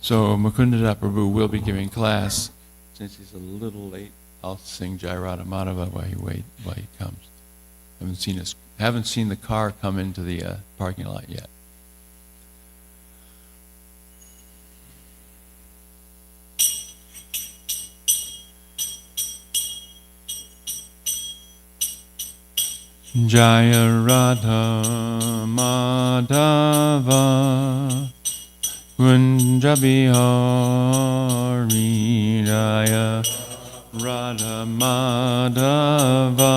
So Mukundada Prabhu will be giving class. Since he's a little late, I'll sing Jai Radha Madhava while he comes. Haven't seen the car come into the parking lot yet. Jaya Radha Madhava Kunja Bihari Jaya Radha Madhava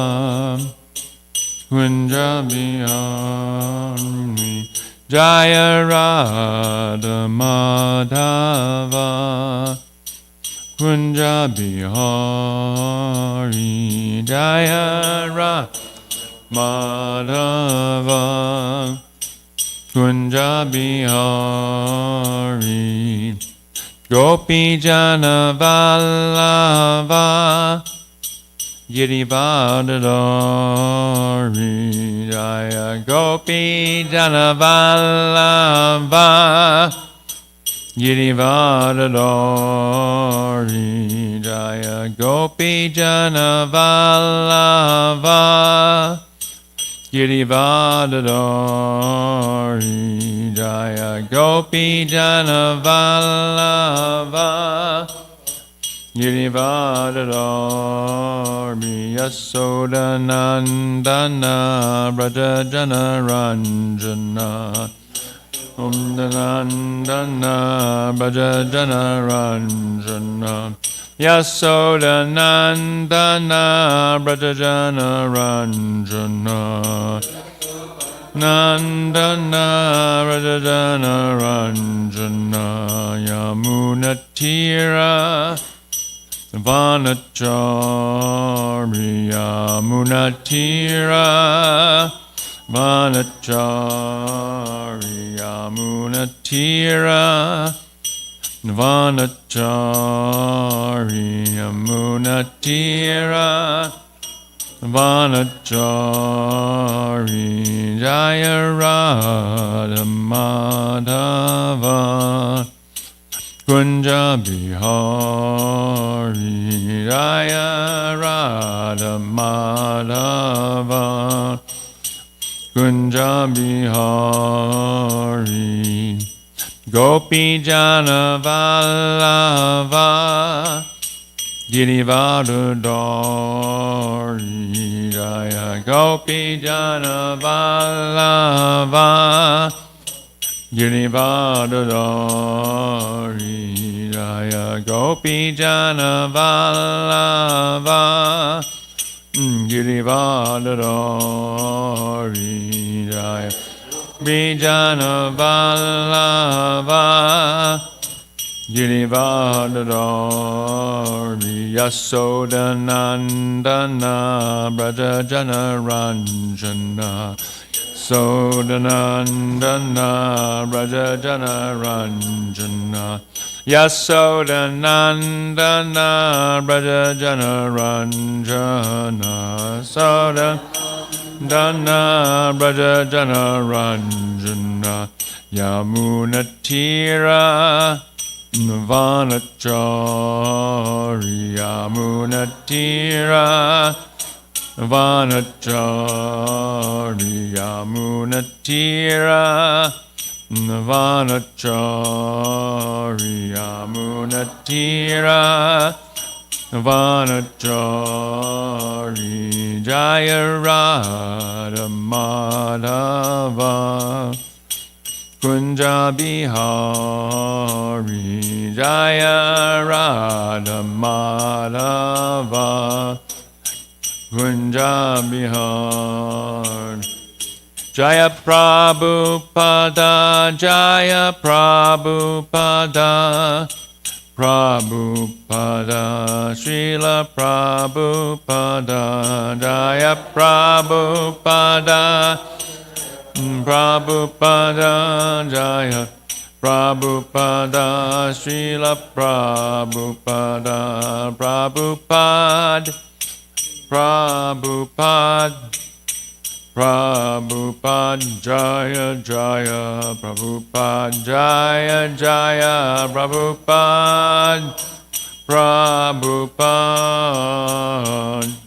Kunja Bihari Jaya Radha Madhava Kunja Bihari Jaya Radha Madhava Kunja Bihari Gopi Jana Vallava Girivardhari Jaya Gopi Jana Vallava Girivardhari Jaya Gopi Jana Vallava Girivardhari Jaya Gopi Jana Vallava Girivardhari Yasoda Nandana Braja Jana Ranjana Om Nandana Braja Jana Ranjana Yasoda Nandana Braja Jana Ranjana Nandana Braja Jana Ranjana Yamuna Tira Vanachari Yamuna Tira Vanachari Yamuna Tira Vanachari Yamuna Tira Vanachari Jaya Radha Madhava Kunja Bihari Jaya Radha Madhava Kunja Bihari Gopi Jana Vallava Girivardhari Jaya Gopi Jana Vallava Girivardhari Jaya Gopi Jana Vallava Girivardhari Jaya Vijana Vallava Girivardhari Yasoda Nandana Braja Jana Ranjana Sodanandana Braja Jana Ranjana Yasodanandana Braja Jana Ranjana Sodanandana Braja Jana Ranjana Yamuna Tira Vanachari Yamuna Tira Vanachari Yamuna Tira Vanachari Yamuna Tira Vanachari Jaya Radha Madhava Kunja Bihari Jaya Radha Madhava Kunja Bihari Jaya Prabhupada Jaya Prabhupada Prabhupada Srila Prabhupada Jaya Prabhupada Prabhupada Jaya Prabhupada Srila Prabhupada Prabhupada Prabhupada Prabhupada Jaya Jaya, Prabhupada Jaya Jaya, Prabhupada, Prabhupada,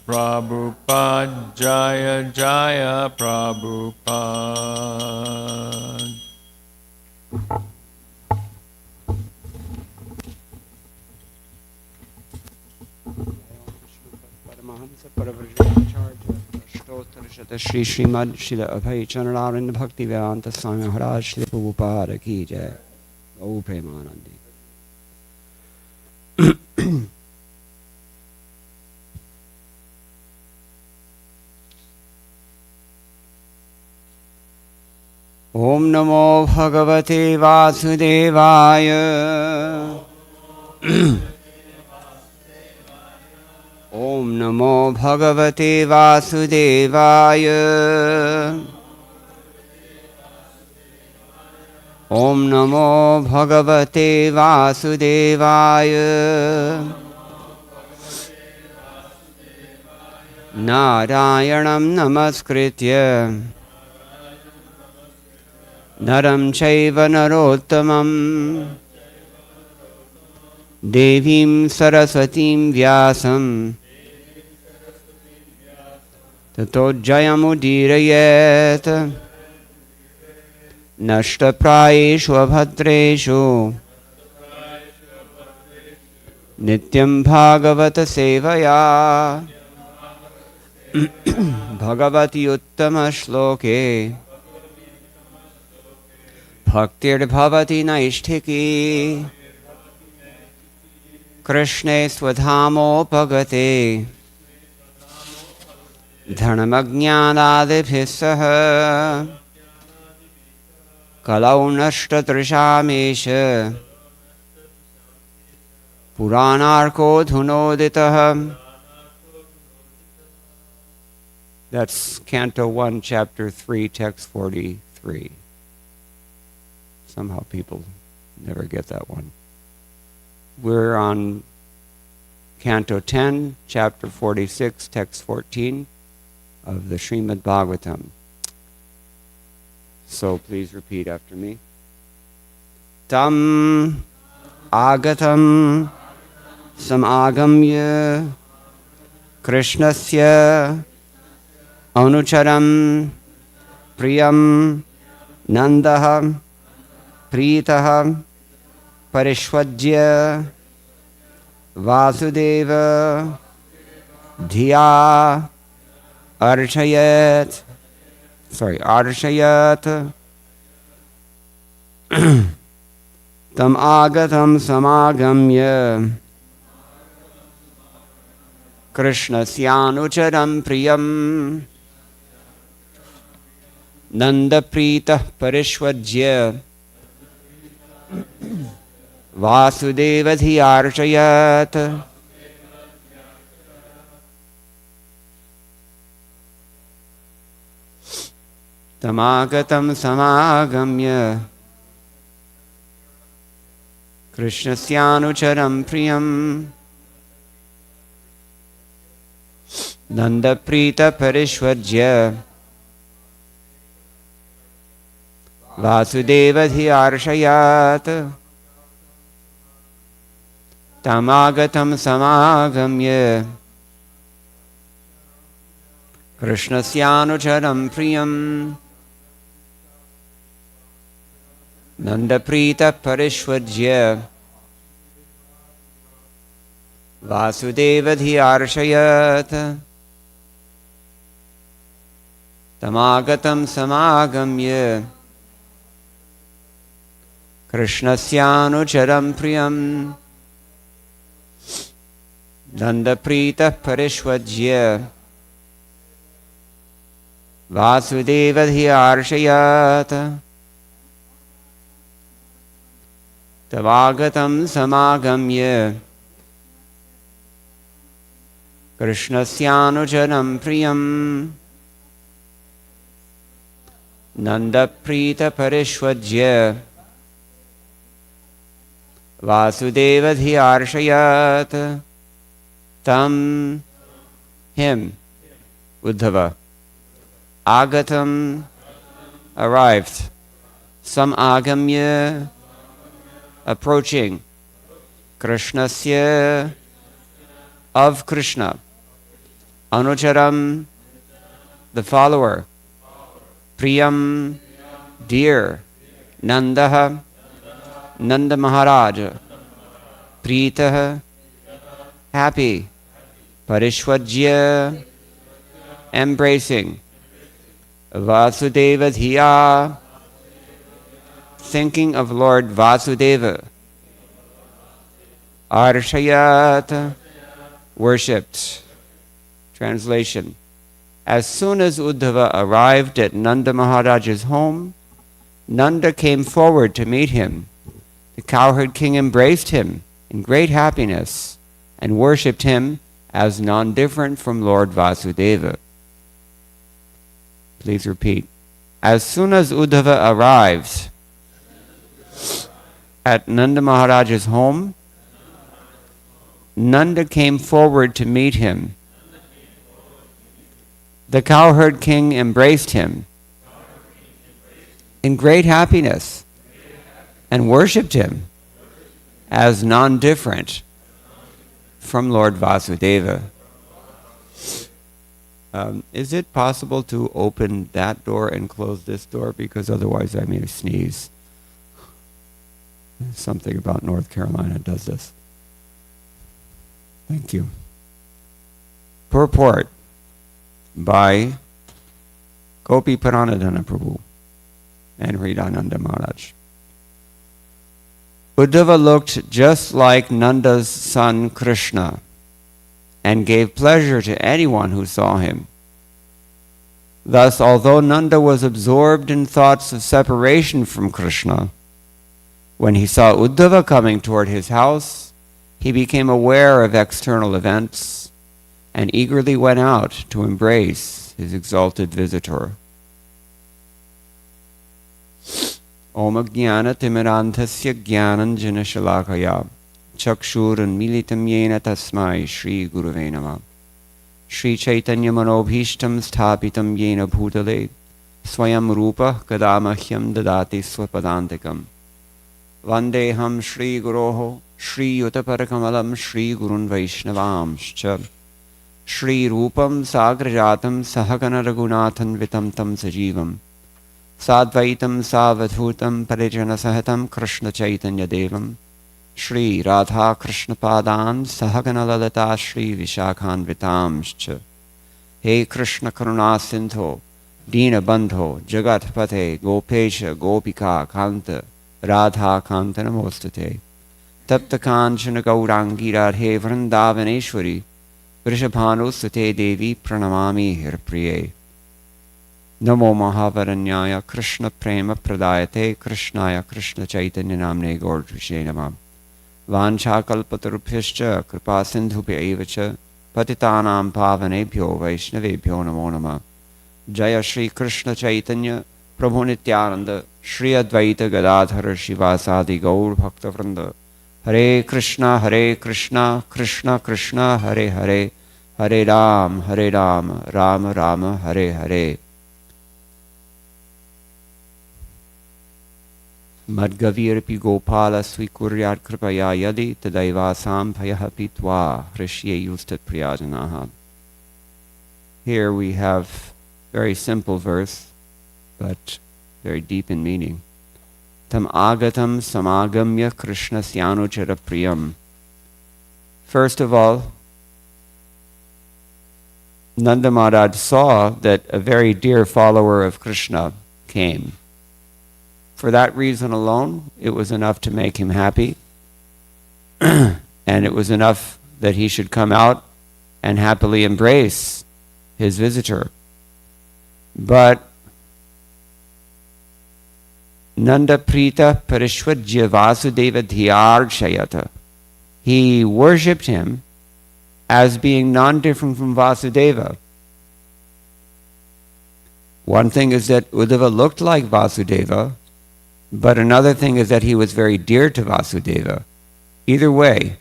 Prabhupada Jaya Jaya, Prabhupada. Shri Srimad Srila Abhay Chanararand Bhakti Vedanta Swami Maharaj Shri Prabhupada Ki Jai. O Premanandi. Om Namo Bhagavate Vasudevaya. Om Namo Bhagavate Vasudevaya. Om Namo Bhagavate Vasudevaya. Narayanam Namaskritya Naram Chaiva Narottamam Devim Saraswatim Vyasam Tato Jayamudirayet Nashtaprayeshu Abhadreshu Nityam Bhagavata Sevaya Bhagavati Uttama Shloke Bhaktir Bhavati Naishtiki Krishne Swadhamo Bhagate Dhanamajnanadibhisaha Kalau Nashtatrishamesha Puranarko Dhunoditaha. That's Canto 1, Chapter 3, Text 43. Somehow people never get that one. We're on Canto 10, Chapter 46, Text 14 of the Srimad Bhagavatam. So please repeat after me. Tam agatam samagamya Krishnasya anucharam priyam nandaha pritaha parishvajya vasudeva dhiya arshayat tam agatam samagamya krishnasyanucharam priyam nandapritah parishvajya vasudeva dhiyarshayat. Tamagatam samagamya krishnasyanucharam priyam nandaprita parishvajya vasudeva dhiyarshayat. Tamagatam samagamya krishnasyanucharam priyam nandaprita parishvajya vasudeva dhiyarshayat. Tamagatam samagamya krishnasyanucharam priyam nandaprita parishvajya vasudeva dhiyarshayat. Tavagatam samagamya krishnasyanucharam priyam nandaprita parishvajya vasudeva dhiyarshayat. Tam, him, Uddhava. Agatam, arrived. Samagamya, approaching. Krishnasya, of Krishna. Anucharam, the follower. Priyam, dear. Nandaha, Nanda Maharaj. Preetaha, happy. Parishwajya, embracing. Vasudeva Dhiya, thinking of Lord Vasudeva. Arshayat, worshipped. Translation. As soon as Uddhava arrived at Nanda Maharaj's home, Nanda came forward to meet him. The cowherd king embraced him in great happiness and worshipped him as non-different from Lord Vasudeva. Please repeat. As soon as Uddhava arrived at Nanda Maharaj's home, Nanda came forward to meet him. The cowherd king embraced him in great happiness and worshipped him as non-different from Lord Vasudeva. Is it possible to open that door and close this door? Because otherwise I may sneeze. Something about North Carolina does this. Thank you. Purport by Gopi Paranadhana Prabhu and Hridananda Maharaj. Uddhava looked just like Nanda's son Krishna and gave pleasure to anyone who saw him. Thus, although Nanda was absorbed in thoughts of separation from Krishna, when he saw Uddhava coming toward his house, he became aware of external events and eagerly went out to embrace his exalted visitor. Om Jnana Timirantasya Jnananjana Shalakaya Chakshurun Militam Yena Tasmai Shri Gurave Namah Shri Chaitanya Manobhishtam Sthapitam Yena Bhutale Swayam Rupa Kadamahyam Dadati Swapadantikam Vandeham Shri Guroho Shri Yutaparakamalam Shri Gurun Vaishnavamscha Shri Rupam Sagrajatam Sahagana Raghunathan Vitam Tam Sajivam Sadvaitam Savadhutam Parijana Sahitam Krishna Chaitanya Devam Shri Radha Krishna Padan Sahagana Lalita Shri Vishakhan Vitamscha He Krishna Karuna Sindho Dina Bandho Jagat Pate Gopesha Gopika Kanta Radha Kanta Namostate Tapta Kanchana Gaurangi Radhe Vrindavaneshwari Vrishabhanu Sute Devi Pranamami Hirpriye Namo Mahavaranyaya Krishna Prema Pradayate Krishnaya Krishna Chaitanya Namne Gaurdvishe Namah Vanchakalpatarubhyascha Kripa Sindhubhya evacha Patitanam Pavanebhyo Vaishnavebhyo Namo Namah Jaya Shri Krishna Chaitanya Prabhu Nityananda Shri Advaita Gadadhara Shivasadi Gaur Bhakta Vrinda Hare Krishna Krishna Krishna Hare Hare Hare Ram Rama Rama Hare Hare Madgavirpi Gopala Swikuryat Kripaya Yadi Tadaivasam Payaha Pitwa Hrishye Yustat Priyajanaha. Here we have very simple verse, but very deep in meaning. Tam agatam samagamya Krishna syanuchara priyam. First of all, Nanda Maharaj saw that a very dear follower of Krishna came. For that reason alone, it was enough to make him happy. And it was enough that he should come out and happily embrace his visitor. But Nanda Prita Parishwajya Vasudeva Dhyarshayata. He worshipped him as being non-different from Vasudeva. One thing is that Uddhava looked like Vasudeva, but another thing is that he was very dear to Vasudeva. Either way,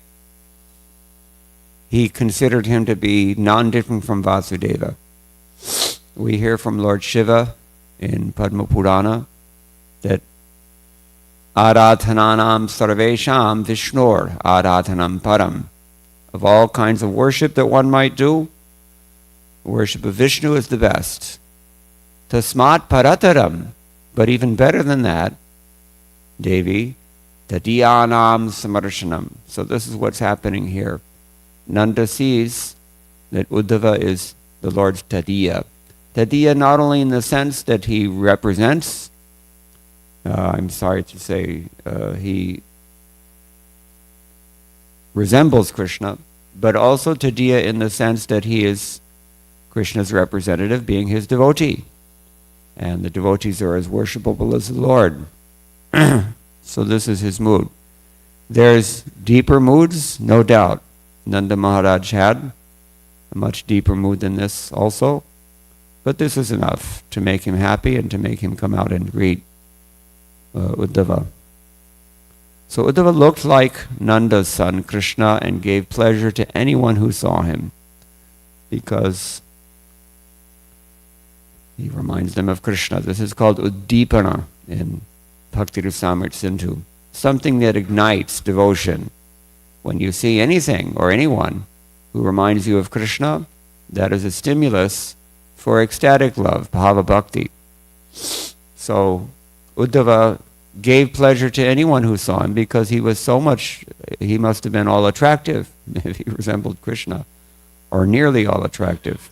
he considered him to be non-different from Vasudeva. we hear from Lord Shiva in Padma Purana that Aradhananam sarvesham vishnor aradhanam param. Of all kinds of worship that one might do, worship of Vishnu is the best. Tasmat parataram, but even better than that, Devi, tadiyanam samarshanam. So this is what's happening here. Nanda sees that Uddhava is the Lord's tadiya. Tadiya not only in the sense that he represents, I'm sorry to say, he resembles Krishna, but also tadiya in the sense that he is Krishna's representative, being his devotee. And the devotees are as worshipable as the Lord. So this is his mood. There's deeper moods, no doubt. Nanda Maharaj had a much deeper mood than this also. But this is enough to make him happy and to make him come out and greet Uddhava. So Uddhava looked like Nanda's son, Krishna, and gave pleasure to anyone who saw him, because he reminds them of Krishna. This is called Uddipana in Bhakti Rasamrita Sindhu, something that ignites devotion. When you see anything or anyone who reminds you of Krishna, that is a stimulus for ecstatic love, bhava bhakti. So Uddhava gave pleasure to anyone who saw him because he was so much, he must have been all attractive if he resembled Krishna, or nearly all attractive.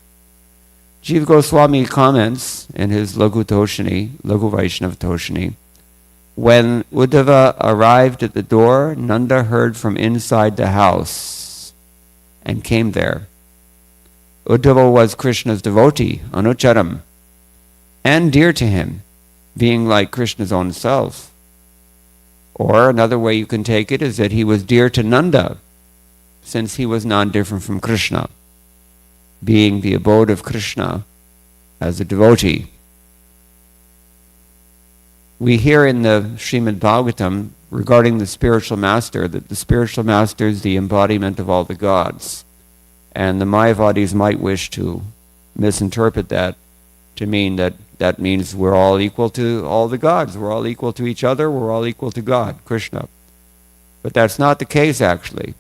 Jiva Goswami comments in his Laghu Toshini, Laghu Vaishnava Toshini, when Uddhava arrived at the door, Nanda heard from inside the house and came there. Uddhava was Krishna's devotee, Anucharam, and dear to him, being like Krishna's own self. Or another way you can take it is that he was dear to Nanda, since he was non-different from Krishna, being the abode of Krishna as a devotee. We hear in the Srimad Bhagavatam regarding the spiritual master that the spiritual master is the embodiment of all the gods. And the Mayavadis might wish to misinterpret that to mean that that means we're all equal to all the gods, we're all equal to each other, we're all equal to God, Krishna. But that's not the case actually.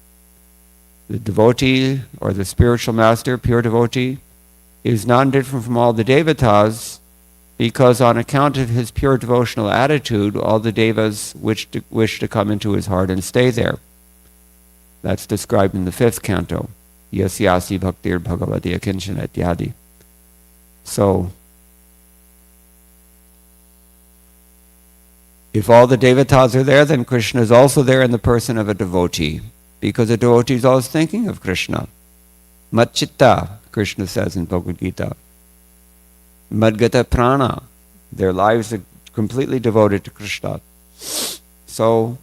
The devotee or the spiritual master, pure devotee, is non-different from all the devatas because on account of his pure devotional attitude, all the devas wish to come into his heart and stay there. That's described in the 5th canto. Yasyasi bhaktir bhagavati akinchana ityadi. So, if all the devatas are there, then Krishna is also there in the person of a devotee, because a devotee is always thinking of Krishna. Matchitta, Krishna says in Bhagavad Gita. Madgata prana, their lives are completely devoted to Krishna. So,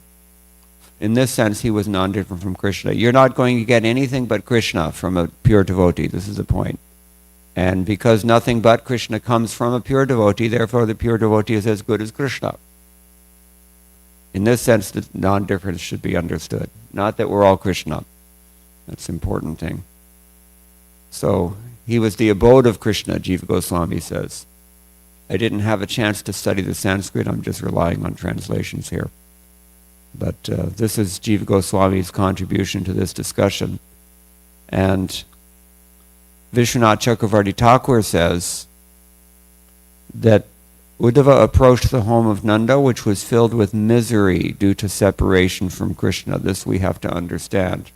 in this sense, he was non-different from Krishna. You're not going to get anything but Krishna from a pure devotee. This is the point. And because nothing but Krishna comes from a pure devotee, therefore the pure devotee is as good as Krishna. In this sense, the non-difference should be understood. Not that we're all Krishna. That's an important thing. So, he was the abode of Krishna, Jiva Goswami says. I didn't have a chance to study the Sanskrit. I'm just relying on translations here. But this is Jiva Goswami's contribution to this discussion. And Vishwanath Chakravarti Thakur says that Uddhava approached the home of Nanda, which was filled with misery due to separation from Krishna. This we have to understand.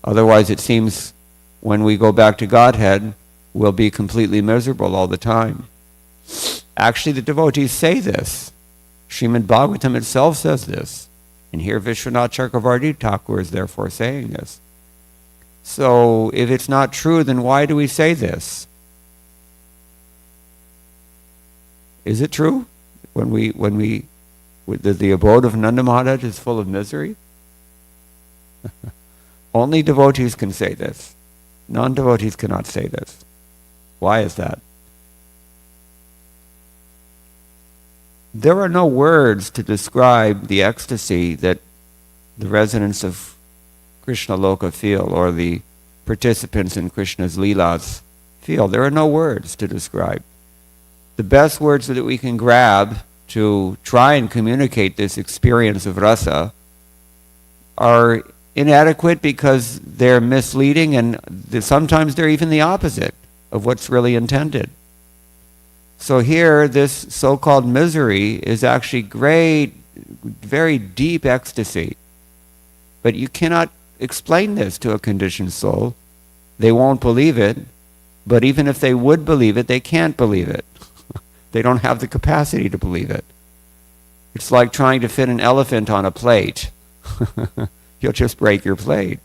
Otherwise, it seems when we go back to Godhead, we'll be completely miserable all the time. Actually, the devotees say this. Srimad Bhagavatam itself says this. And here Vishwanath Chakravarti Thakur is therefore saying this. So, if it's not true, then why do we say this? Is it true? When the abode of Nanda Maharaj is full of misery? Only devotees can say this. Non-devotees cannot say this. Why is that? There are no words to describe the ecstasy that the residents of Krishna Loka feel, or the participants in Krishna's Leelas feel. There are no words to describe. The best words that we can grab to try and communicate this experience of rasa are inadequate because they're misleading, and sometimes they're even the opposite of what's really intended. So here, this so-called misery is actually great, very deep ecstasy. But you cannot explain this to a conditioned soul. They won't believe it. But even if they would believe it, they can't believe it. They don't have the capacity to believe it. It's like trying to fit an elephant on a plate. You'll just break your plate.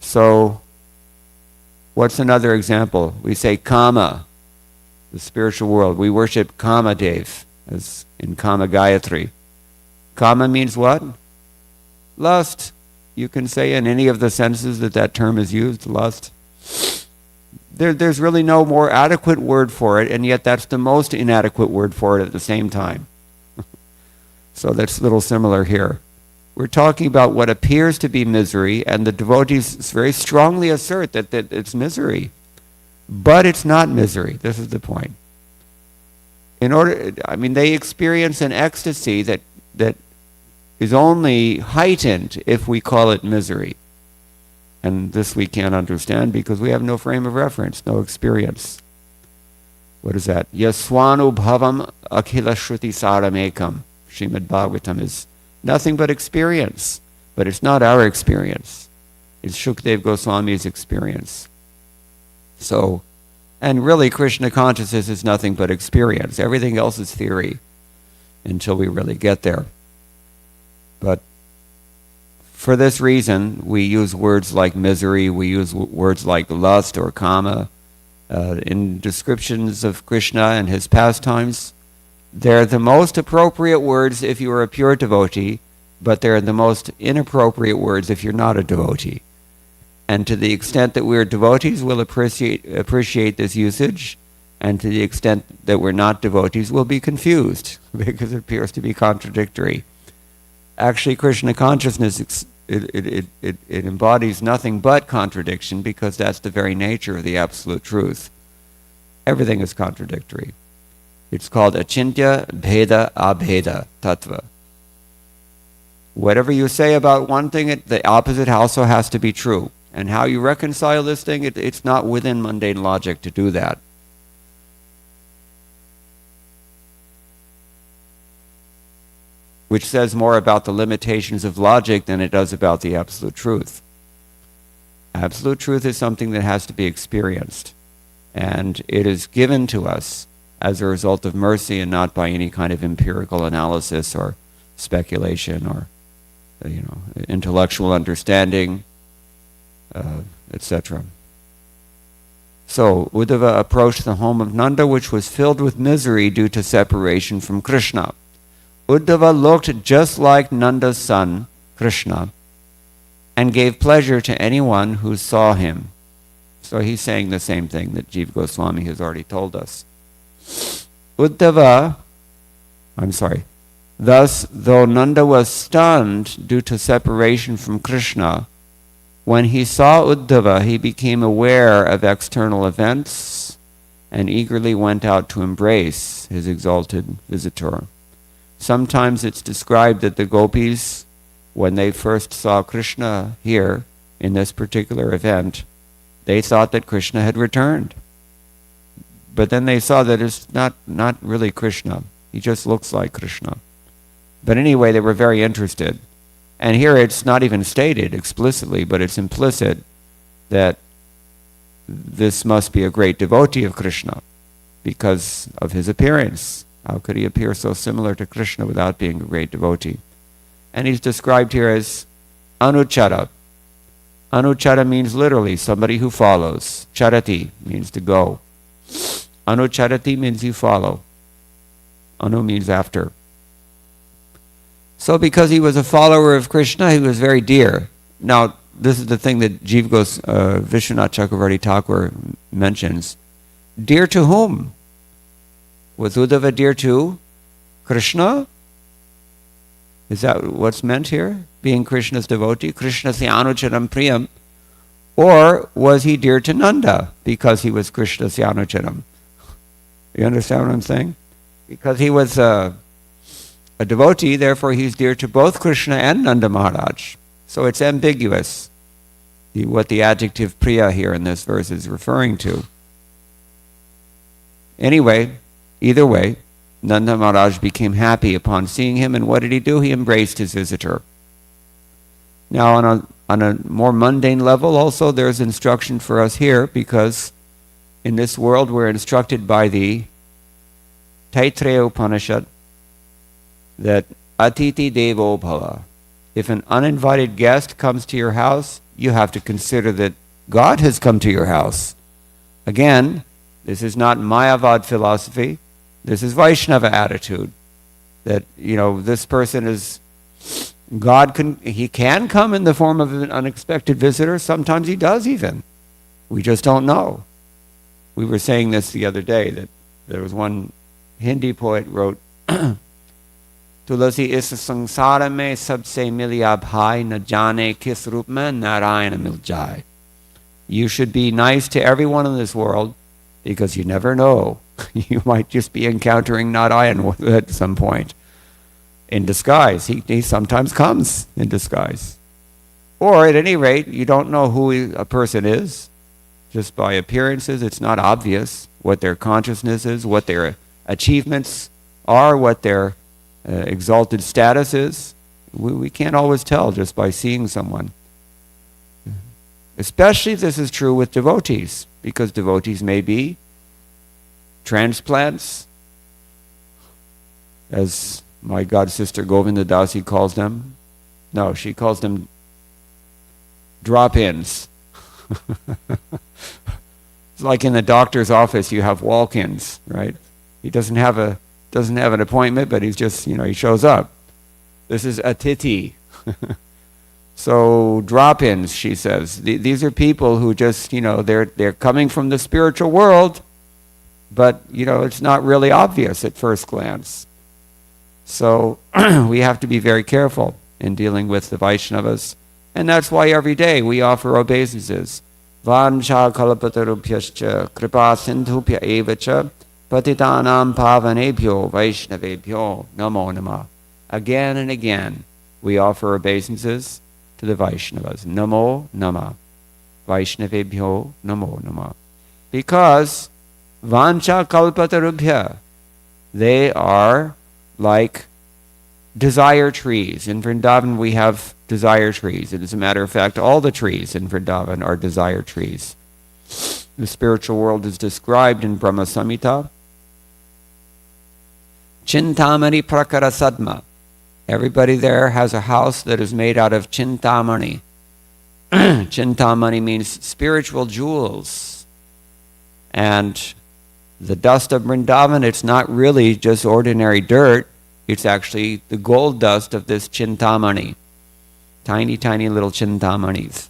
So, what's another example? We say Kama, the spiritual world. We worship Kama Dev, as in Kama Gayatri. Kama means what? Lust. You can say in any of the senses that term is used, lust. There's really no more adequate word for it, and yet that's the most inadequate word for it at the same time. So that's a little similar here. We're talking about what appears to be misery, and the devotees very strongly assert that it's misery. But it's not misery. This is the point. They experience an ecstasy that is only heightened if we call it misery. And this we can't understand because we have no frame of reference, no experience. What is that? Yaswanu bhavam akhila shruti saramekam. Srimad Bhagavatam is nothing but experience. But it's not our experience. It's Shukdev Goswami's experience. So, and really Krishna consciousness is nothing but experience. Everything else is theory until we really get there. But for this reason, we use words like misery, we use words like lust or kama in descriptions of Krishna and his pastimes. They're the most appropriate words if you are a pure devotee, but they're the most inappropriate words if you're not a devotee. And to the extent that we're devotees, we'll appreciate this usage, and to the extent that we're not devotees, we'll be confused because it appears to be contradictory. Actually, Krishna consciousness, it embodies nothing but contradiction because that's the very nature of the absolute truth. Everything is contradictory. It's called achintya bheda abheda tattva. Whatever you say about one thing, the opposite also has to be true. And how you reconcile this thing, it's not within mundane logic to do that. Which says more about the limitations of logic than it does about the absolute truth. Absolute truth is something that has to be experienced. And it is given to us as a result of mercy and not by any kind of empirical analysis or speculation or intellectual understanding, etc. So, Uddhava approached the home of Nanda, which was filled with misery due to separation from Krishna. Uddhava looked just like Nanda's son, Krishna, and gave pleasure to anyone who saw him. So he's saying the same thing that Jiva Goswami has already told us. Thus, though Nanda was stunned due to separation from Krishna, when he saw Uddhava, he became aware of external events and eagerly went out to embrace his exalted visitor. Sometimes it's described that the gopis, when they first saw Krishna here in this particular event, they thought that Krishna had returned. But then they saw that it's not really Krishna. He just looks like Krishna. But anyway, they were very interested. And here it's not even stated explicitly, but it's implicit that this must be a great devotee of Krishna because of his appearance. How could he appear so similar to Krishna without being a great devotee? And he's described here as anuchara. Anuchara means literally somebody who follows. Charati means to go. Anucharati means you follow. Anu means after. So because he was a follower of Krishna, he was very dear. Now, this is the thing that Vishwanath Chakravarti Thakur mentions. Dear to whom? Was Uddhava dear to Krishna? Is that what's meant here? Being Krishna's devotee? Krishna se anucharam priyam. Or was he dear to Nanda because he was Krishna's Yanujanam? You understand what I'm saying? Because he was a devotee, therefore he's dear to both Krishna and Nanda Maharaj. So it's ambiguous, what the adjective priya here in this verse is referring to. Anyway, either way, Nanda Maharaj became happy upon seeing him, and what did he do? He embraced his visitor. Now, on a more mundane level, also, there's instruction for us here, because in this world we're instructed by the Taittiriya Upanishad that Atiti Devo Bhava. If an uninvited guest comes to your house, you have to consider that God has come to your house. Again, this is not Mayavad philosophy. This is Vaishnava attitude. That, this person is, he can come in the form of an unexpected visitor. Sometimes he does even. We just don't know. We were saying this the other day, that there was one Hindi poet wrote, Tulasi is sangsara mein sabse miliya bhai na jane kis roop mein narayana mil jai. You should be nice to everyone in this world, because you never know. You might just be encountering Narayan at some point. In disguise. He sometimes comes in disguise. Or at any rate, you don't know who a person is. Just by appearances, it's not obvious what their consciousness is, what their achievements are, what their exalted status is. We can't always tell just by seeing someone. Especially this is true with devotees, because devotees may be transplants, as my god sister Govinda Dasi calls them. No, she calls them drop-ins. It's like in the doctor's office, you have walk-ins, right? He doesn't have an appointment, but he's just, he shows up. This is atiti. So drop-ins, she says. These are people who just, they're coming from the spiritual world, but, it's not really obvious at first glance. So we have to be very careful in dealing with the Vaishnavas. And that's why every day we offer obeisances. Vancha kalpatarubhyascha kripa sindhubhya evacha patitanam pavanebhyo vaishnavebhyo namo namah. Again and again we offer obeisances to the Vaishnavas. Namo namah. Vaishnavebhyo namo namah. Because vancha kalpatarubhya, they are like desire trees. In Vrindavan we have desire trees. And as a matter of fact, all the trees in Vrindavan are desire trees. The spiritual world is described in Brahma Samhita. Chintamani prakara sadma. Everybody there has a house that is made out of chintamani. Chintamani means spiritual jewels. And the dust of Vrindavan, it's not really just ordinary dirt. It's actually the gold dust of this chintamani. Tiny, tiny little chintamanis.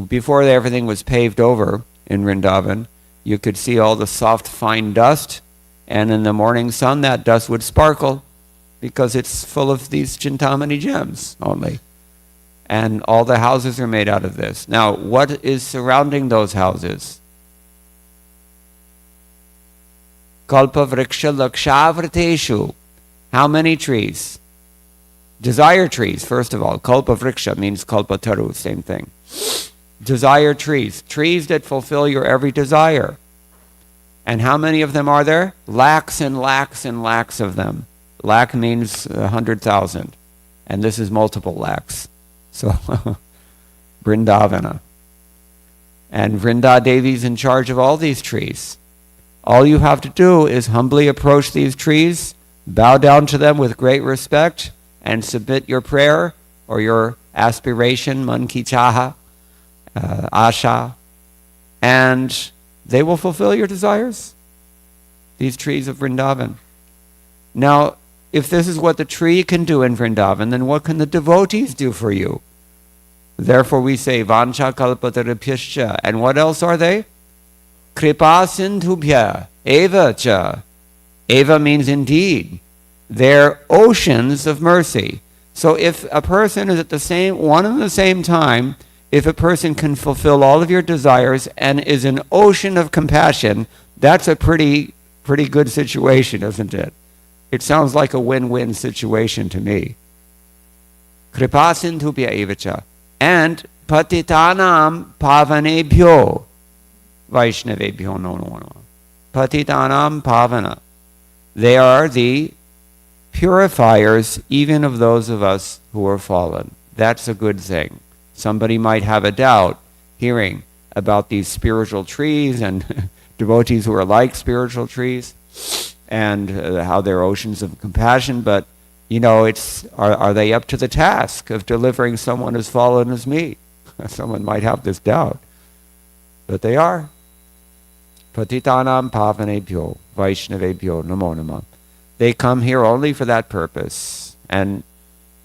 Before everything was paved over in Vrindavan, you could see all the soft, fine dust, and in the morning sun, that dust would sparkle because it's full of these chintamani gems only. And all the houses are made out of this. Now, what is surrounding those houses? Kalpa vriksha lakshavriteshu. How many trees? Desire trees, first of all. Kalpa vriksha means kalpataru, same thing. Desire trees. Trees that fulfill your every desire. And how many of them are there? Lakhs and lakhs and lakhs of them. Lakh means 100,000. And this is multiple lakhs. So, Vrindavana. And Vrinda Devi's in charge of all these trees. All you have to do is humbly approach these trees, bow down to them with great respect, and submit your prayer or your aspiration, man ki chaha, asha, and they will fulfill your desires. These trees of Vrindavan. Now, if this is what the tree can do in Vrindavan, then what can the devotees do for you? Therefore we say, Vancha kalpatarabhyascha. And what else are they? Kripa sindhubhya eva cha. Eva means indeed. They're oceans of mercy. So if a person is at the same time If a person can fulfill all of your desires and is an ocean of compassion, that's a pretty good situation, isn't it? It sounds like a win-win situation to me. Kripa sindhubhya evacha. And patitanam pavanebhyo vaishnavebhyo no no no. Patitanam pavana. They are the purifiers even of those of us who are fallen. That's a good thing. Somebody might have a doubt hearing about these spiritual trees and devotees who are like spiritual trees and how they're oceans of compassion, but are they up to the task of delivering someone as fallen as me? Someone might have this doubt, but they are. Patitanam pavanebhyo vaishnavebhyo namo namah. They come here only for that purpose. And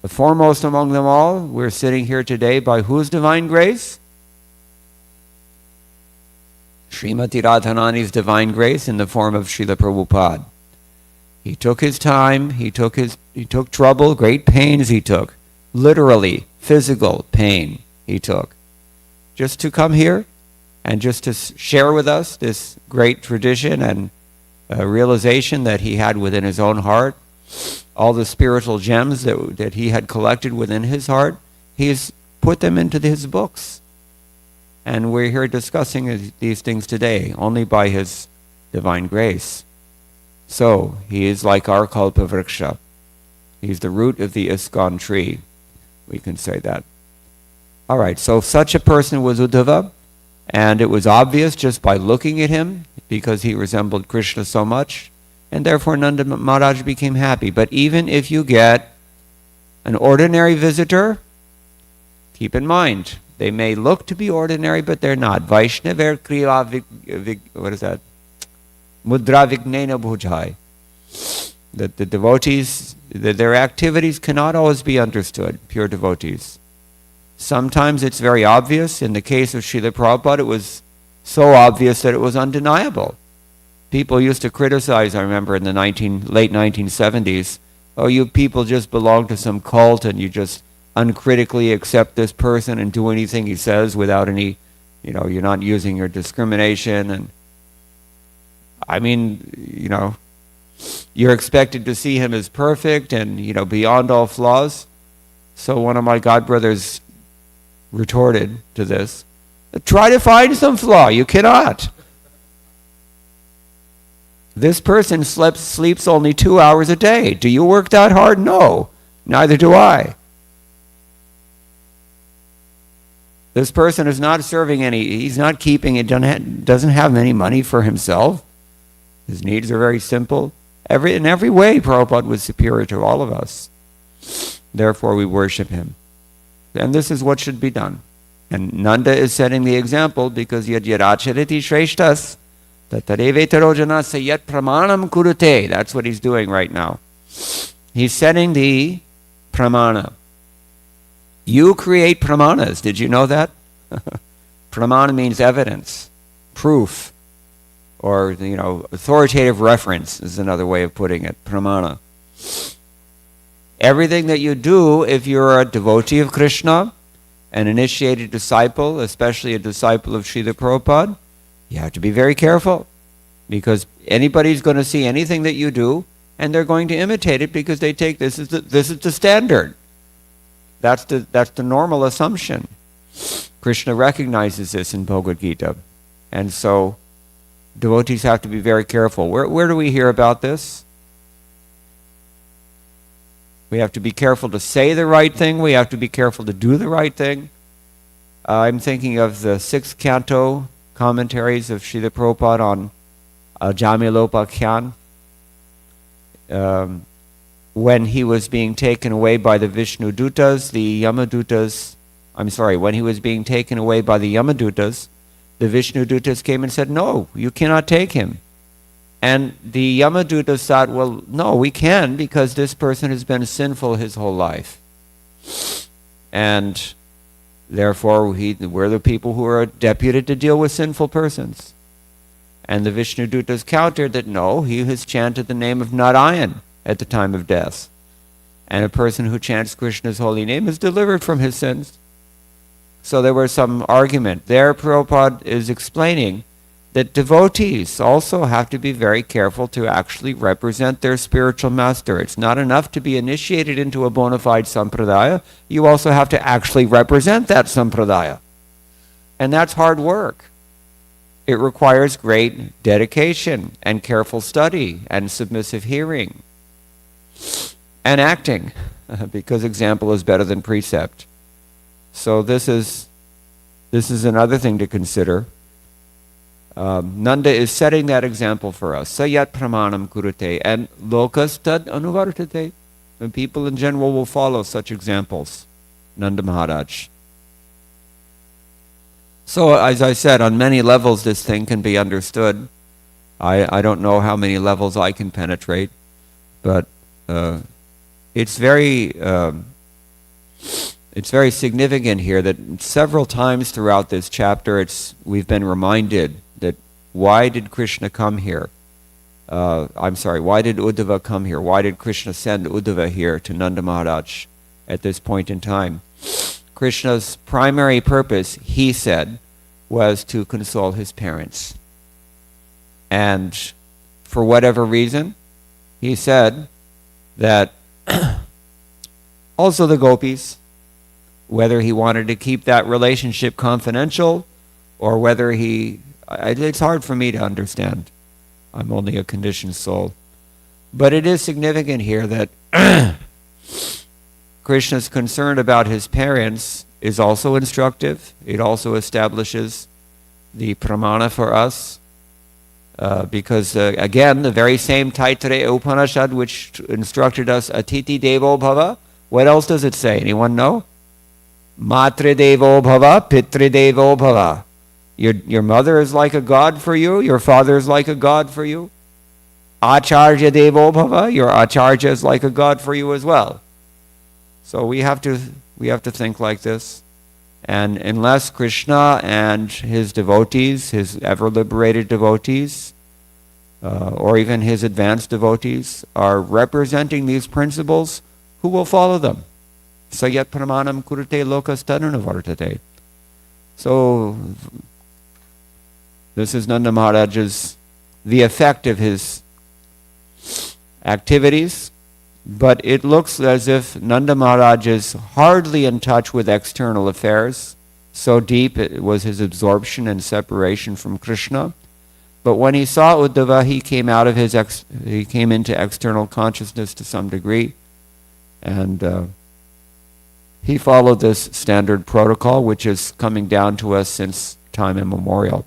the foremost among them all, we're sitting here today by whose divine grace? Srimati Radharani's divine grace in the form of Srila Prabhupada. He took his time, he took trouble, great pains he took. Literally, physical pain he took. Just to come here and just to share with us this great tradition and realization that he had within his own heart, all the spiritual gems that he had collected within his heart, he has put them into his books. And we're here discussing these things today, only by his divine grace. So, he is like our Kalpavriksha. He's the root of the ISKCON tree. We can say that. All right, so such a person was Uddhava, and it was obvious just by looking at him, because he resembled Krishna so much, and therefore Nanda Maharaj became happy. But even if you get an ordinary visitor, keep in mind, they may look to be ordinary, but they're not. Vaishnaver kriya what is that? Mudra vignena bhujai. The devotees, their activities cannot always be understood, pure devotees. Sometimes it's very obvious. In the case of Srila Prabhupada, it was so obvious that it was undeniable. People used to criticize, I remember in the late 1970s, oh, you people just belong to some cult and you just uncritically accept this person and do anything he says without any, you're not using your discrimination. And I mean, you're expected to see him as perfect and, beyond all flaws. So one of my godbrothers retorted to this, try to find some flaw. You cannot. This person sleeps only 2 hours a day. Do you work that hard? No. Neither do I. This person is not serving he's not keeping it, doesn't have any money for himself. His needs are very simple. In every way, Prabhupada was superior to all of us. Therefore, we worship him. And this is what should be done. And Nanda is setting the example because yad achariti shreshtas tatarevetaro janasya yat pramanam kurute. That's what he's doing right now. He's setting the pramana. You create pramanas. Did you know that? Pramana means evidence, proof, or authoritative reference is another way of putting it. Pramana. Everything that you do, if you're a devotee of Krishna, an initiated disciple, especially a disciple of Srila Prabhupada, you have to be very careful, because anybody's going to see anything that you do and they're going to imitate it because they take this is the standard. That's the normal assumption. Krishna recognizes this in Bhagavad Gita. And so devotees have to be very careful. Where do we hear about this? We have to be careful to say the right thing. We have to be careful to do the right thing. I'm thinking of the 6th canto commentaries of Srila Prabhupada on Jamilopakhyan. When he was being taken away by the Vishnu Dutas, when he was being taken away by the Yamadutas, the Vishnu Dutas came and said, no, you cannot take him. And the Yamadutas thought, well, no, we can, because this person has been sinful his whole life. And therefore, we're the people who are deputed to deal with sinful persons. And the Vishnu Dutas countered that, no, he has chanted the name of Narayan at the time of death. And a person who chants Krishna's holy name is delivered from his sins. So there was some argument. There Prabhupada is explaining that devotees also have to be very careful to actually represent their spiritual master. It's not enough to be initiated into a bona fide sampradaya. You also have to actually represent that sampradaya. And that's hard work. It requires great dedication and careful study and submissive hearing and acting, because example is better than precept. So this is another thing to consider. Nanda is setting that example for us. Sayat pramanam kurute, and lokas tad anuvartate. And people in general will follow such examples. Nanda Maharaj. So, as I said, on many levels this thing can be understood. I don't know how many levels I can penetrate, but it's very significant here that several times throughout this chapter we've been reminded that why did Krishna come here? Why did Uddhava come here? Why did Krishna send Uddhava here to Nanda Maharaj at this point in time? Krishna's primary purpose, he said, was to console his parents. And for whatever reason, he said that also the gopis, whether he wanted to keep that relationship confidential or whether it's hard for me to understand. I'm only a conditioned soul. But it is significant here that Krishna's concern about his parents is also instructive. It also establishes the pramana for us. Because again, the very same Taittiriya Upanishad which instructed us Atiti Devo Bhava, what else does it say? Anyone know? Matre Devo Bhava, Pitri Devo Bhava. Your mother is like a god for you, your father is like a god for you. Acharya Devo Bhava, your Acharya is like a god for you as well. So we have to think like this. And unless Krishna and his devotees, his ever-liberated devotees, or even his advanced devotees, are representing these principles, who will follow them? Sayat pramanam kurute lokas tadunavartate. So this is Nanda Maharaj's, the effect of his activities, but it looks as if Nanda Maharaj is hardly in touch with external affairs. So deep it was his absorption and separation from Krishna. But when he saw Uddhava, he came into external consciousness to some degree, and he followed this standard protocol, which is coming down to us since time immemorial.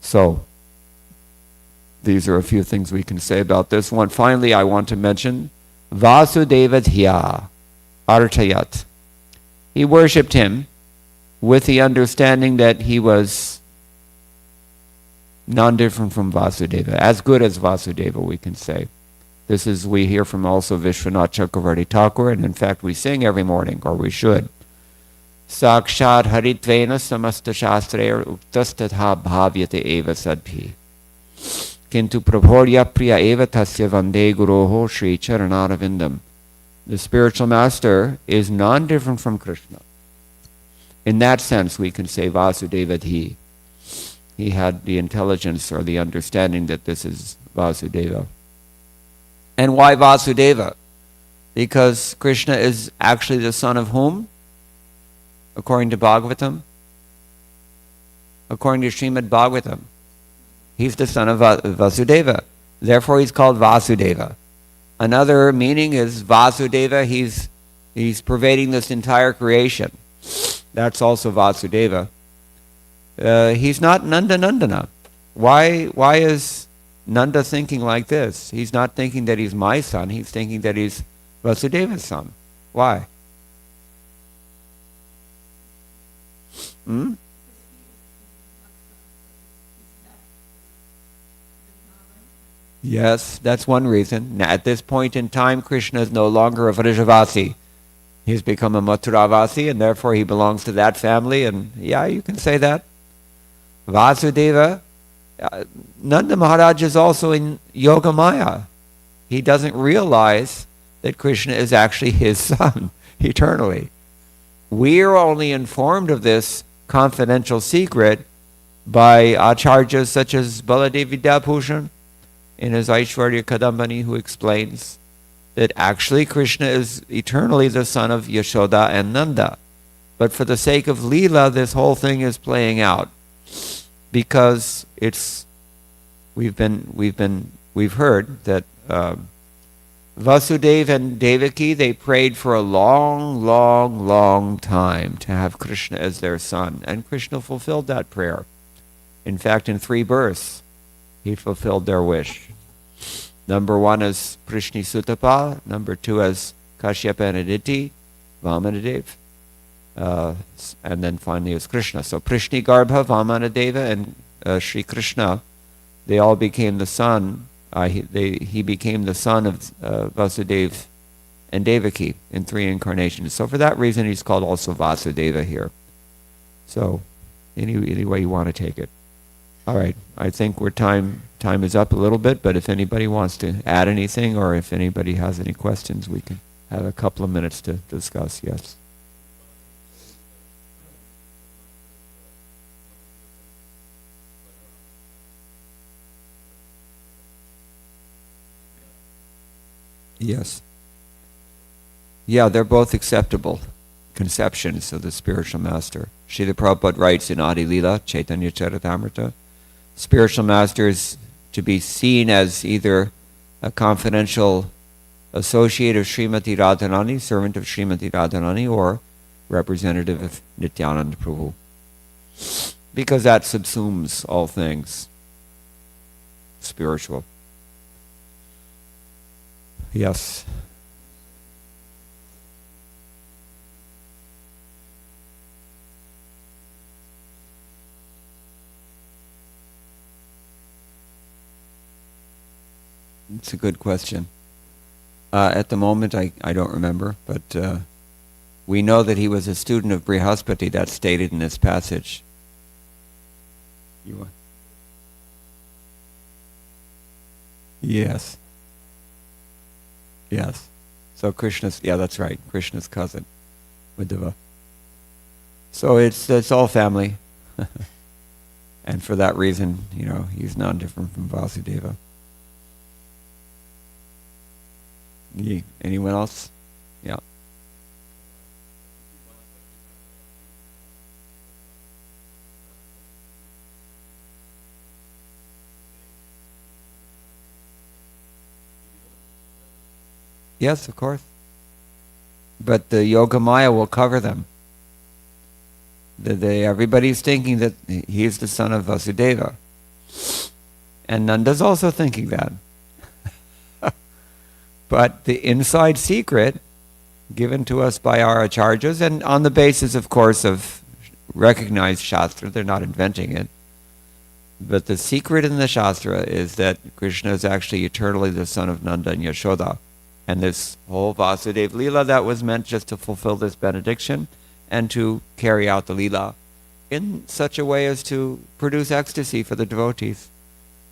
So, these are a few things we can say about this one. Finally, I want to mention Vasudeva Dhya Artayat. He worshipped him with the understanding that he was non-different from Vasudeva, as good as Vasudeva, we can say. This is, we hear from also Vishwanath Chakravarti Thakur, and in fact we sing every morning, or we should. Sakshat haritvena samasta shastreya uktastatha bhavyate eva sadbhi. Kintu prabhorya priya eva tasya vande guroho shri charanarvindam. The spiritual master is non-different from Krishna. In that sense, we can say Vasudeva Dhi. He had the intelligence or the understanding that this is Vasudeva. And why Vasudeva? Because Krishna is actually the son of whom? According to Bhagavatam? According to Srimad Bhagavatam. He's the son of Vasudeva. Therefore he's called Vasudeva. Another meaning is Vasudeva, he's pervading this entire creation. That's also Vasudeva. He's not Nanda Nandana. Why is Nanda thinking like this? He's not thinking that he's my son, he's thinking that he's Vasudeva's son. Why? Yes, that's one reason. Now, at this point in time, Krishna is no longer a Vrajavasi. He's become a Mathuravasi, and therefore he belongs to that family, and yeah, you can say that. Vasudeva, Nanda Maharaj is also in Yoga Maya. He doesn't realize that Krishna is actually his son eternally. we're only informed of this confidential secret by acharyas such as Baladev Vidyabhushan in his Aishwarya Kadambani, who explains that actually Krishna is eternally the son of Yashoda and Nanda. But for the sake of Leela, this whole thing is playing out because we've heard that Vasudeva and Devaki, they prayed for a long time to have Krishna as their son, and Krishna fulfilled that prayer. In fact, in 3 births, he fulfilled their wish. Number 1 as Prishni Sutapa, number 2 as Kashyapa and Aditi, Vamanadev, and then finally as Krishna. So Prishni Garbha, Vamanadeva, and Sri Krishna, they all became the son. He became the son of Vasudeva and Devaki in 3 incarnations. So for that reason, he's called also Vasudeva here. So any way you want to take it. All right, I think time is up a little bit, but if anybody wants to add anything or if anybody has any questions, we can have a couple of minutes to discuss. Yes. Yes. Yeah, they're both acceptable conceptions of the spiritual master. Srila Prabhupada writes in Adi Lila, Chaitanya Charitamrita, spiritual master is to be seen as either a confidential associate of Srimati Radharani, servant of Srimati Radharani, or representative of Nityananda Prabhu. Because that subsumes all things spiritual. Yes. It's a good question. At the moment, I don't remember, but we know that he was a student of Brihaspati. That's stated in this passage. You want? Yes. Yes. So Krishna's, yeah, that's right. Krishna's cousin, Madhava. So it's all family. And for that reason, he's non-different from Vasudeva. Anyone else? Yeah. Yes, of course. But the Yoga Maya will cover them. Everybody's thinking that he's the son of Vasudeva. And Nanda's also thinking that. But the inside secret, given to us by our acharyas, and on the basis, of course, of recognized Shastra, they're not inventing it, but the secret in the Shastra is that Krishna is actually eternally the son of Nanda and Yashoda. And this whole Vasudeva Leela, that was meant just to fulfill this benediction and to carry out the Leela in such a way as to produce ecstasy for the devotees.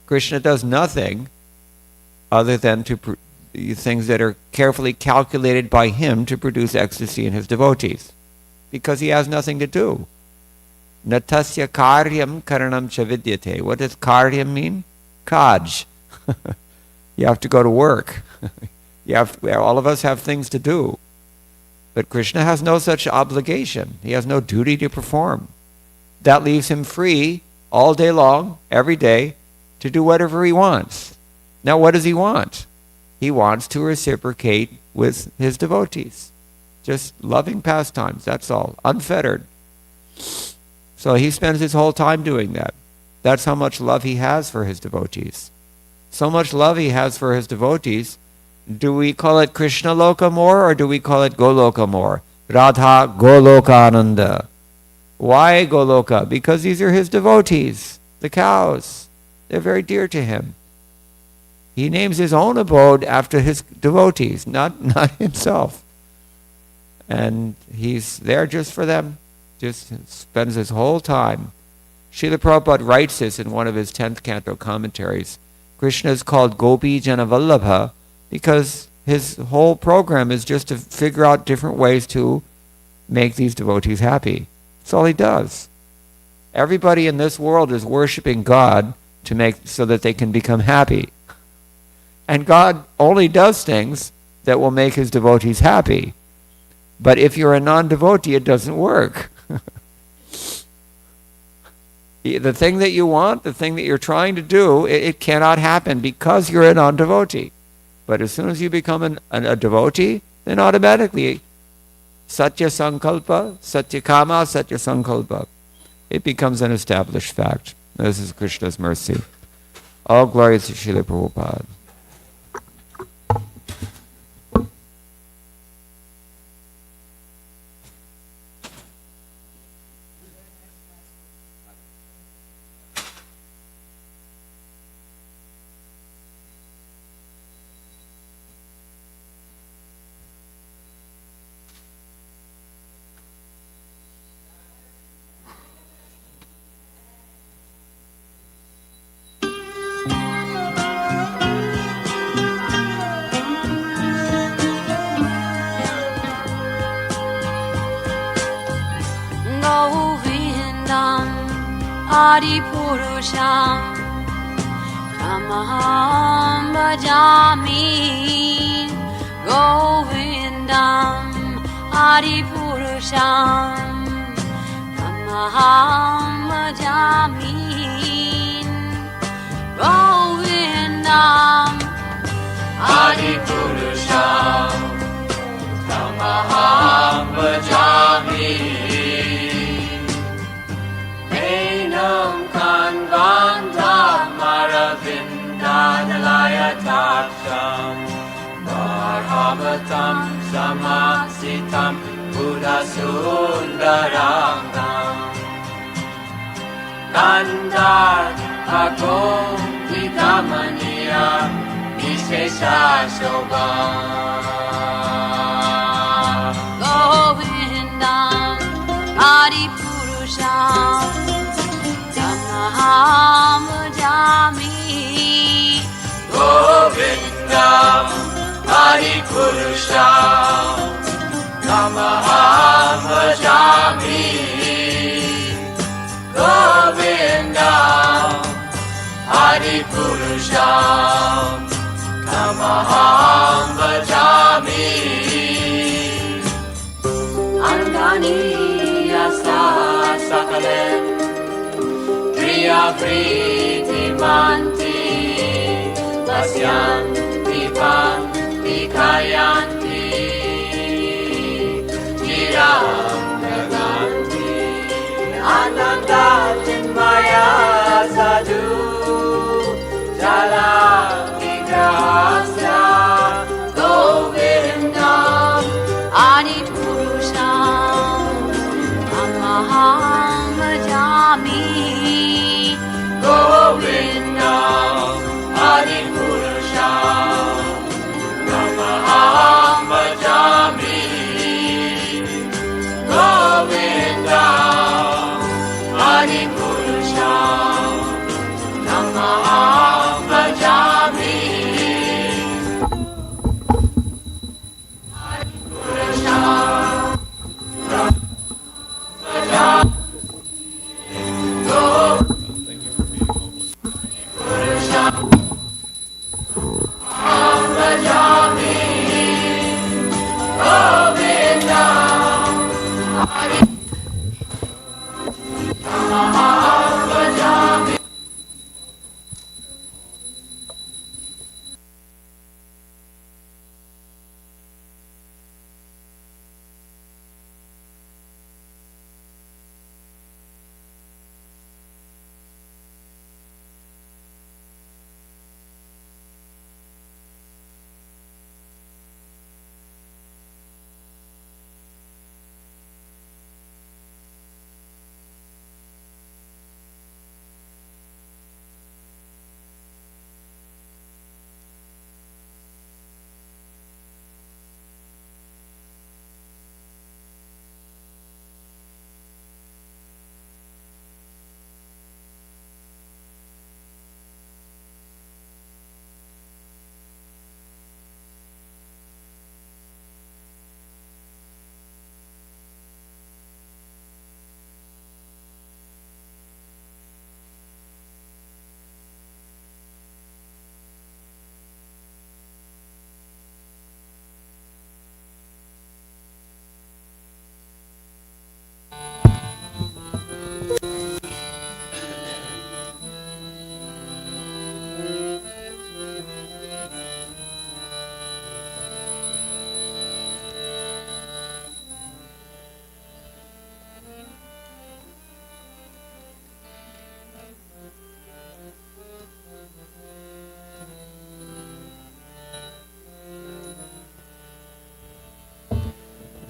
Krishna does nothing other than to things that are carefully calculated by him to produce ecstasy in his devotees, because he has nothing to do. Natasya karyam karanam cha vidyate. What does karyam mean? Kaj. You have to go to work. All of us have things to do. But Krishna has no such obligation. He has no duty to perform. That leaves him free all day long, every day, to do whatever he wants. Now, what does he want? He wants to reciprocate with his devotees. Just loving pastimes, that's all. Unfettered. So he spends his whole time doing that. That's how much love he has for his devotees. So much love he has for his devotees. Do we call it Krishna Loka more, or do we call it Goloka more? Radha Goloka Ananda. Why Goloka? Because these are his devotees, the cows. They're very dear to him. He names his own abode after his devotees, not himself. And he's there just for them. Just spends his whole time. Srila Prabhupada writes this in one of his 10th canto commentaries. Krishna is called Gopi Janavallabha because his whole program is just to figure out different ways to make these devotees happy. That's all he does. Everybody in this world is worshiping God to make so that they can become happy. And God only does things that will make his devotees happy. But if you're a non-devotee, it doesn't work. The thing that you want, the thing that you're trying to do, it cannot happen because you're a non-devotee. But as soon as you become a devotee, then automatically, Satya Sankalpa, Satya Kama, Satya Sankalpa, it becomes an established fact. This is Krishna's mercy. All glory to Srila Prabhupada. Adipurusham Tamaham Bhajami Govindam Adipurusham Tamaham Bhajami Govindam Adipurusham Tamaham Bhajami Enam Kanvandam Maravindanalaya Taksham Barhavatam Samasitam Buddhasundarangam Kandar Agom Vidamaniya Vishesha Shobha Govindam Adipurusham Tamaham Bhajami Govindam Adipurusham Tamaham Bhajami Govindam Adipurusham Tamaham Bhajami Angani Yasa Sakalem Priya Priti Manti Vasyanti Panti Kayanti Chiram Naganti Ananda Chinmaya Sadhu Jala Vigrahasya Govindam Adipurusham Tamaham Bhajami Govindam Adipurusham Tamaham Bhajami Govindam Adipurusham Tamaham Bhajami Adipurusham Bhajami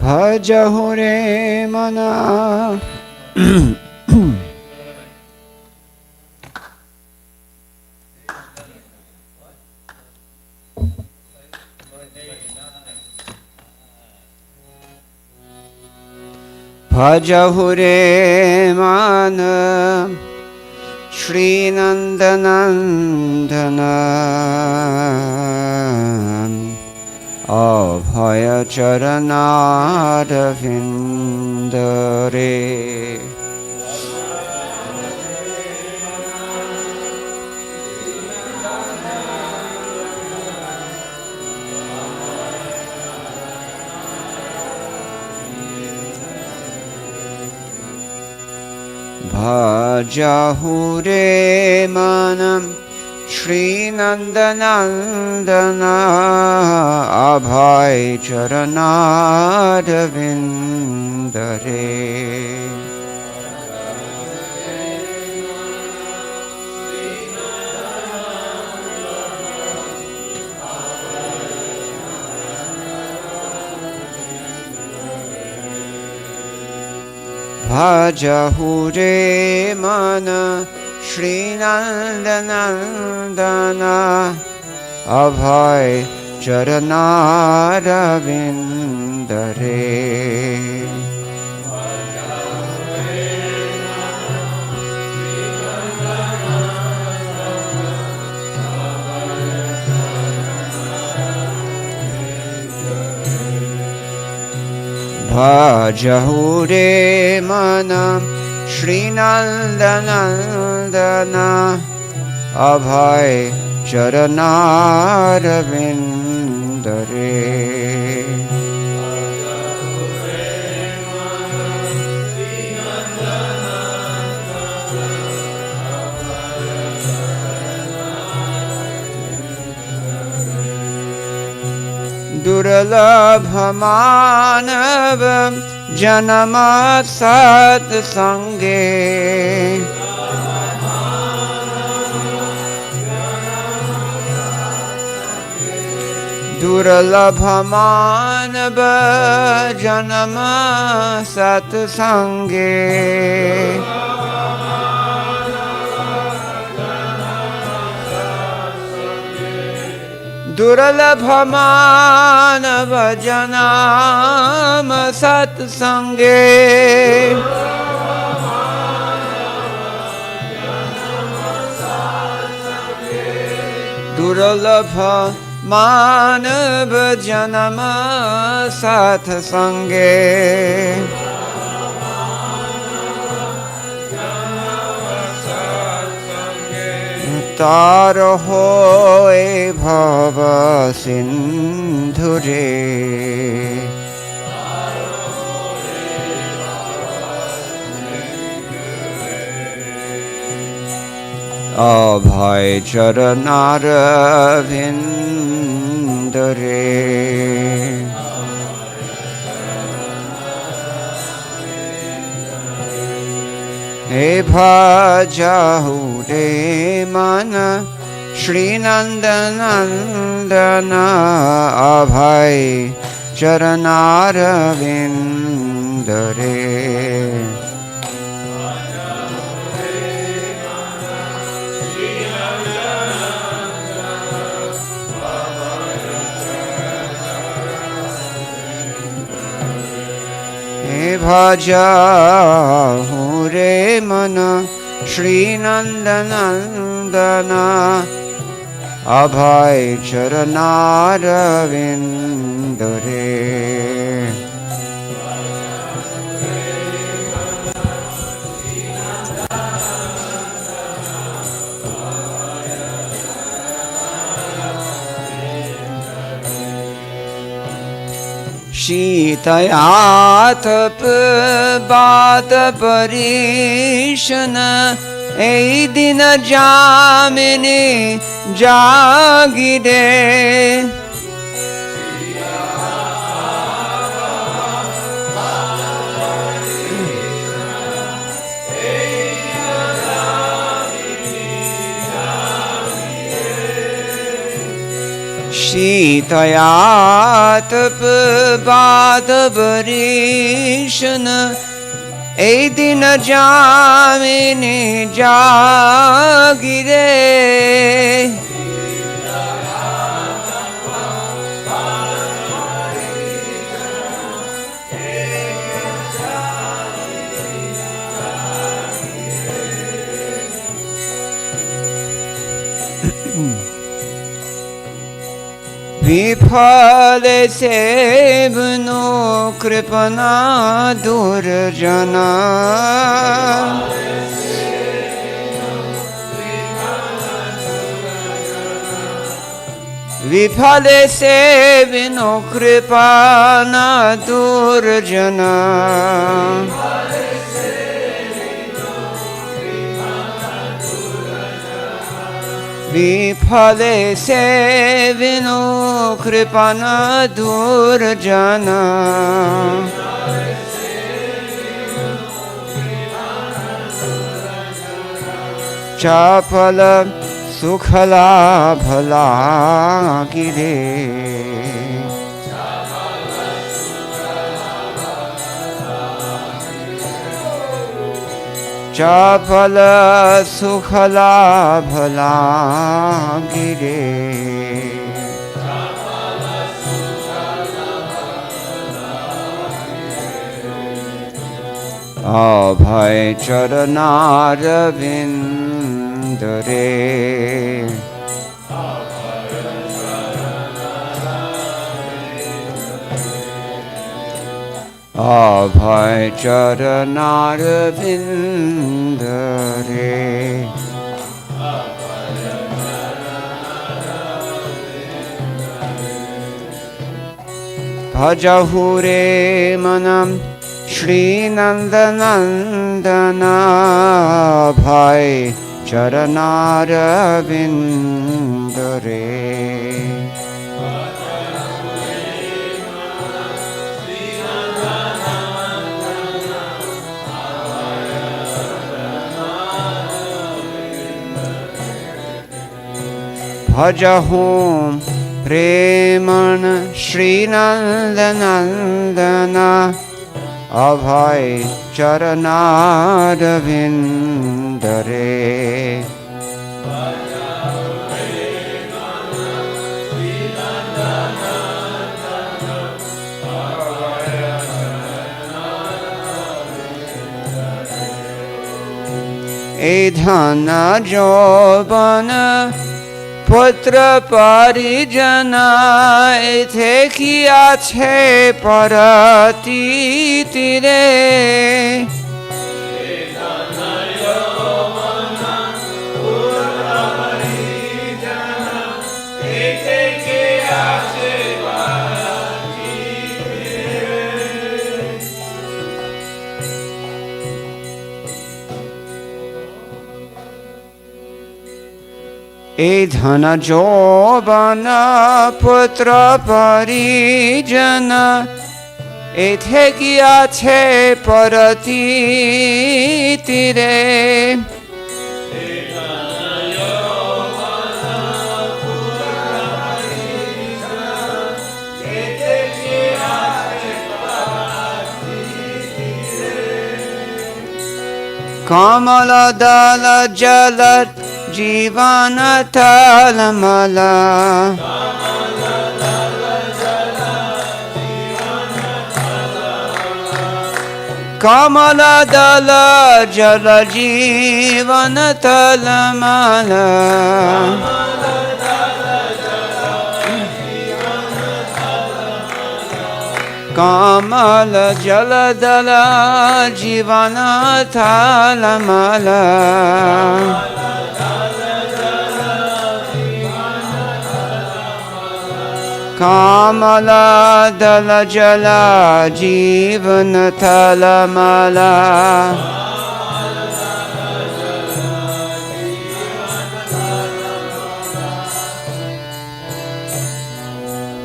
भजहु रे मना भजहु रे मन श्री नंदनंदन अभय चरणारविंद रे भजहु रे मनम श्री नंदनंदन अभय चरणारविंद रे भजहु रे मन श्री नंदनंदन अभय चरणारविंद रे भजहु रे मन श्री नंदनंदन अभय चरणारविंद रे दुर्लभ मानव जन्म सत्संगे दुर्लभ मानव जन्म सत्संगे दुर्लभ मानव जन्म सत्संगे दुर्लभ मानव जन्म सत्संगे तार होए भव सिंधु रे अभय चरणारविंद रे हे भजहु रे मन श्री नंदनंदन अभय चरणारविंद रे भजहु रे मन श्री नंदनंदन अभय चरणारविंद रे शीतयातप बात परीशन ए दिन जामिनी जागिरे शीतया तप बाध बरीशन ए दिन जामिनी जागिरे विफल सेवनो कृपना दुर्जना विफल सेवनो कृपना दुर्जना विफले सेविनो कृपना दुर्जना चपल सुखला भला गिरे चपल सुखला भला गिरे अभय चरणारविंद रे अभय चरणारविंद रे भजहु रे मनम श्रीनंदनंदन अभय चरणारविंद रे भजहूं प्रेमन श्रीनंदनंदन अभय चरणारविंद रे ए धन जौवन पुत्र परिजन एथे किया छे परती रे ए धन जौवन पुत्र परिजन एथे किया छे परती रे कमल दल जल जीवन तलमल कमल दल जल जीवन तलमल कमल जल दल जीवन तलमल कमल दल जल जीवन तलमल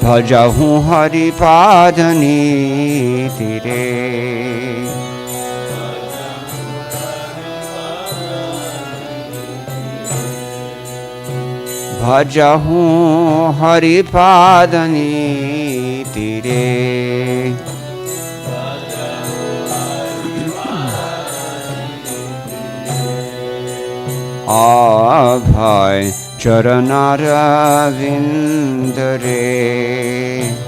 भजहूं हरिपादनी तीरे भजहूँ हरिपादनी तीरे अभय चरणारविंद रे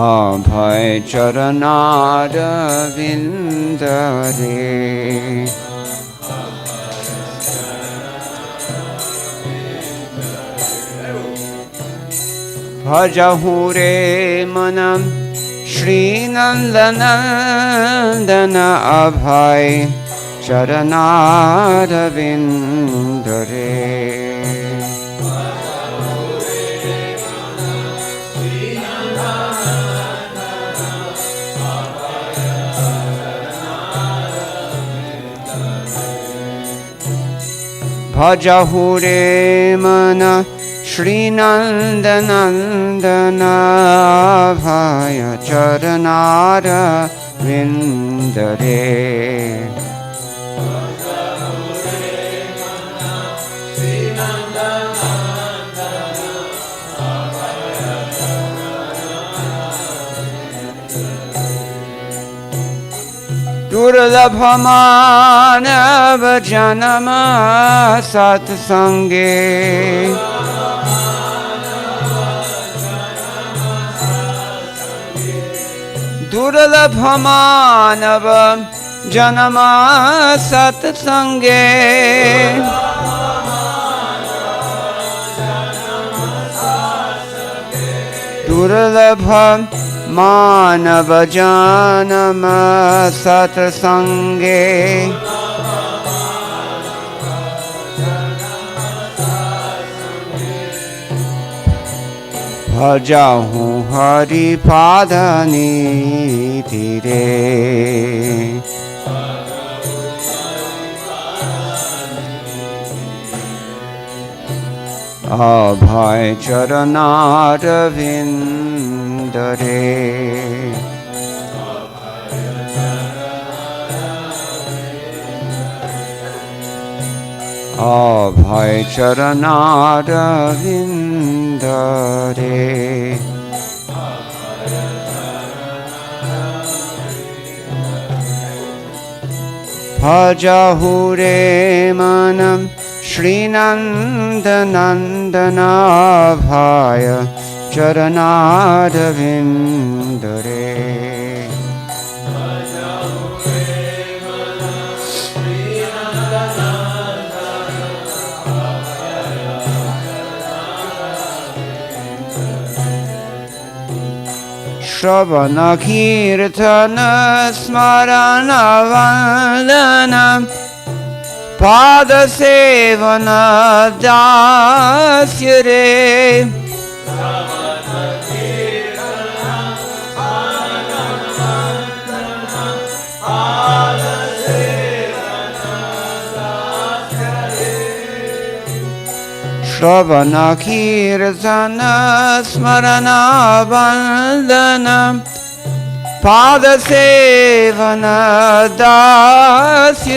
अभय चरणारविंद रे भजहूँ रे मनम श्रीनंदनंदन अभय चरणारविंद रे भजहूँ रे मन श्रीनंदनंदन अभय चरणारविंद रे दुर्लभ मानव जन्म सत्संगे दुर्लभ मानव जन्म सत्संगे दुर्लभ मानव जन्म सत्संगे भजहूँ हरिपादनी तीरे अभय चरणारविंद रे अभय चरणारविंद रे भजहूँ रे मनम श्रीनंदनंदन अभय चरणारविंद रे श्रवण कीर्तन स्मरण वंदन पाद सेवन दास्य रे श्रवण कीर्तन स्मरण वंदन पाद सेवन दास्य